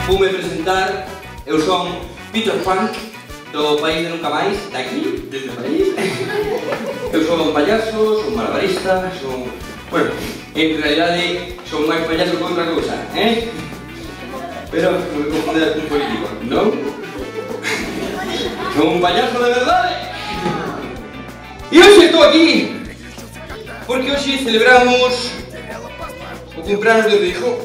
Voume presentar, eu son Peter Pan, do País de Nunca Máis, daqui, desde París. Eu son un payaso, son malabarista, son... Bueno, en realidade son máis payaso que outra cousa, Pero non me confundas con político, non? Son un payaso de verdade! E hoxe estou aquí porque hoxe celebramos o cumpleaños do hijo.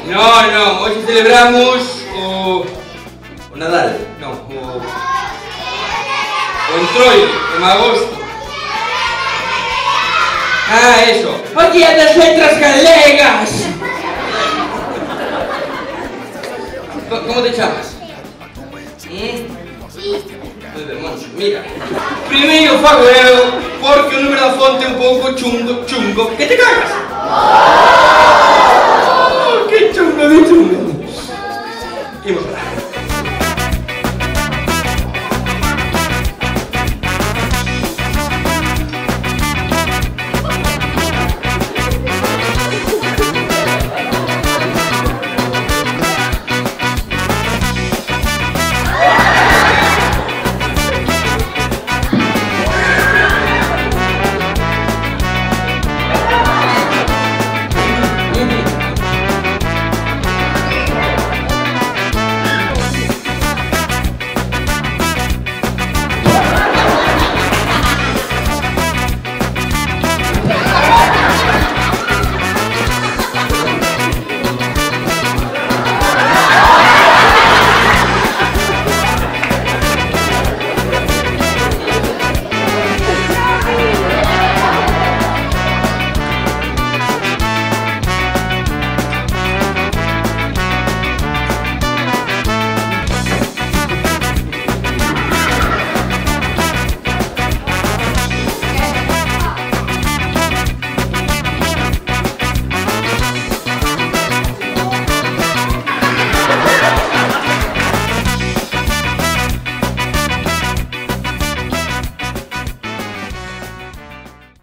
Non, hoxe celebramos o Nadal, non, o Entroido, en agosto. Ah, eso, o Día das Letras Galegas. ¿Cómo te chamas? Mira, primeiro fago eu porque o número da fonte é un pouco chungo, que te cagas? Que chungo de chungo.